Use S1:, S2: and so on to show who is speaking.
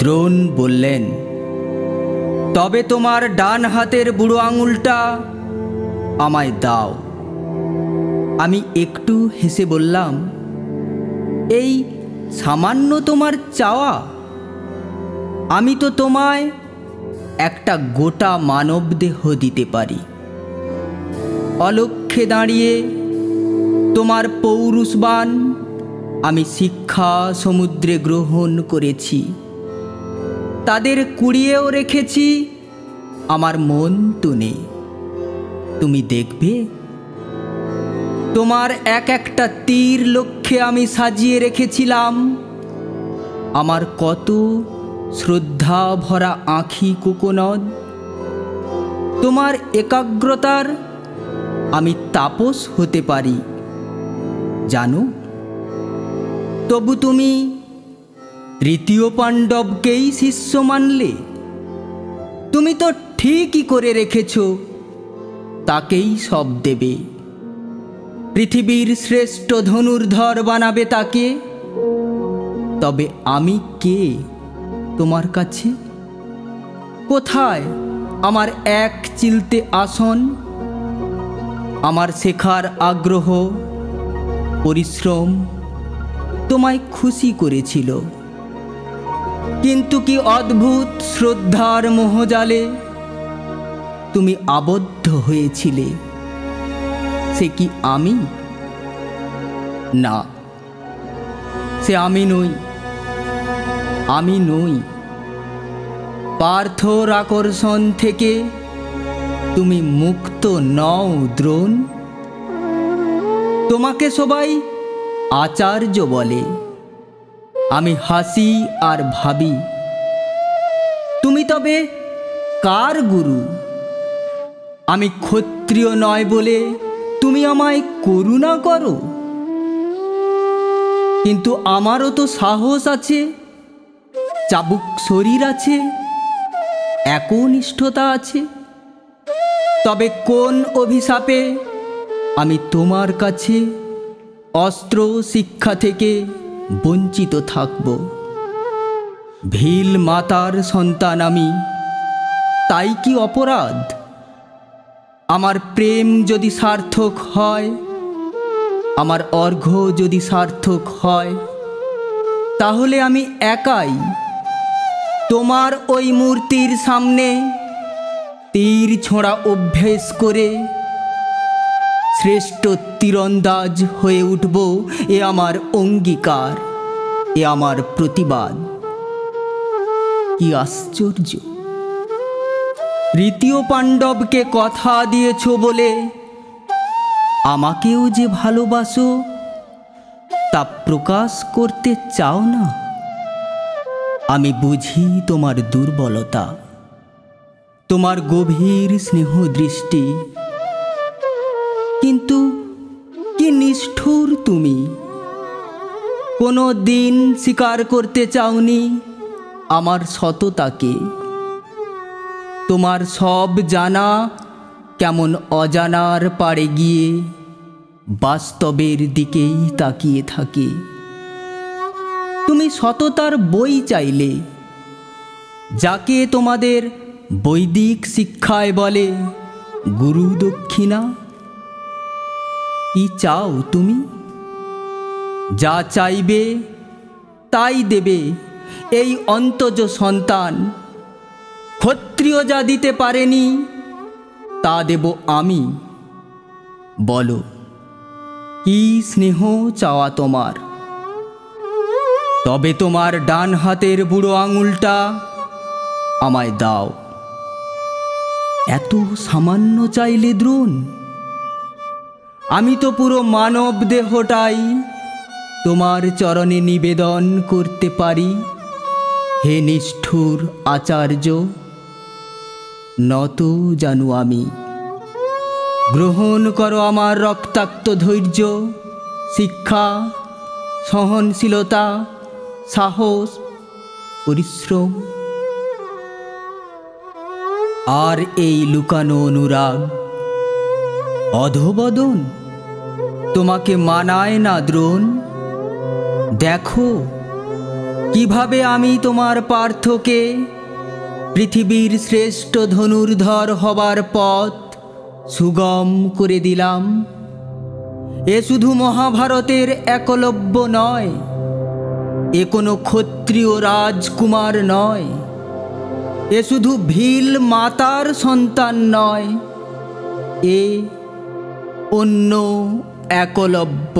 S1: দ্রোণ বললেন, তবে তোমার ডান হাতের বুড়ো আঙুলটা আমায় দাও। আমি একটু হেসে বললাম, এই সামান্য তোমার চাওয়া? আমি তো তোমায় একটা গোটা মানবদেহ দিতে পারি। অলক্ষ্যে দাঁড়িয়ে তোমার পৌরুষবাণ আমি শিক্ষা সমুদ্রে গ্রহণ করেছি, তাদের কুড়িয়েও রেখেছি আমার মন তুনে। তুমি দেখবে, তোমার এক একটা তীর লক্ষ্যে আমি সাজিয়ে রেখেছিলাম আমার কত শ্রদ্ধা ভরা আঁখি কোকনদ। তোমার একাগ্রতার আমি তাপস হতে পারি জানো। তবু তুমি তৃতীয় পাণ্ডবকেই শিষ্য মানলে। তুমি তো ঠিকই করে রেখেছ, তাকেই সব দেবে। পৃথিবীর শ্রেষ্ঠ ধনুর্ধর বানাবে তাকে। তবে আমি কে তোমার কাছে? কোথায় আমার এক চিলতে আসন? আমার শেখার আগ্রহ, পরিশ্রম তোমায় খুশি করেছিল, কিন্তু কি অদ্ভুত শ্রদ্ধার মোহজালে তুমি আবদ্ধ হয়েছিলে। সে কি আমি? না, সে আমি নই। আমি নই। পার্থর আকর্ষণ থেকে তুমি মুক্ত নও দ্রোণ। তোমাকে সবাই আচার্য বলে। আমি হাসি আর ভাবি, তুমি তবে কার গুরু? আমি ক্ষত্রিয় নয় বলে তুমি আমায় করুণা করো, কিন্তু আমারও তো সাহস আছে, চাবুক শরীর আছে, একনিষ্ঠতা আছে। তবে কোন অভিশাপে আমি তোমার কাছে অস্ত্র শিক্ষা থেকে বঞ্চিত থাকব? ভিল মাতার সন্তান আমি, তাই কি অপরাধ? আমার প্রেম যদি সার্থক হয়, আমার অর্ঘ্য যদি সার্থক হয়, তাহলে আমি একাই তোমার ওই মূর্তির সামনে তীর ছোঁড়া অভ্যেস করে শ্রেষ্ঠ তীরন্দাজ হয়ে উঠব। এ আমার অঙ্গীকার, এ আমার প্রতিবাদ। কি আশ্চর্য! তৃতীয় পাণ্ডবকে কথা দিয়েছ বলে আমাকেও যে ভালোবাসো তা প্রকাশ করতে চাও না। আমি বুঝি তোমার দুর্বলতা, তোমার গভীর স্নেহ দৃষ্টি, কিন্তু কি নিষ্ঠুর তুমি! কোনো দিন স্বীকার করতে চাওনি আমার সততাকে। তোমার সব জানা কেমন অজানার পাড়ে গিয়ে বাস্তবের দিকেই তাকিয়ে থাকে। তুমি সততার বই চাইলে, যাকে তোমাদের বৈদিক শিক্ষায় বলে গুরু দক্ষিণা। কি চাও তুমি? যা চাইবে তাই দেবে এই অন্তজ সন্তান। ক্ষত্রিয় যা দিতে পারেনি তা দেব আমি। বলো, কি স্নেহ চাওয়া তোমার? তবে তোমার ডান হাতের বুড়ো আঙুলটা আমায় দাও। এত সামান্য চাইলে দ্রোণ? আমি তো পুরো মানব দেহটাই তোমার চরণে নিবেদন করতে পারি। হে নিষ্ঠুর আচার্য, নত জানু আমি। গ্রহণ করো আমার রক্তাক্ত ধৈর্য, শিক্ষা, সহনশীলতা, সাহস, পরিশ্রম আর এই লুকানো অনুরাগ। অধোবদন তোমাকে মানায় না দ্রোণ। দেখো, কিভাবে আমি তোমার পার্থকে পৃথিবীর শ্রেষ্ঠ ধনুর্ধর হবার পথ সুগম করে দিলাম। এ শুধু মহাভারতের একলব্য নয়, এ কোনো ক্ষত্রিয় রাজকুমার নয়, এ শুধু ভীল মাতার সন্তান নয়, এ অন্য একলব্য।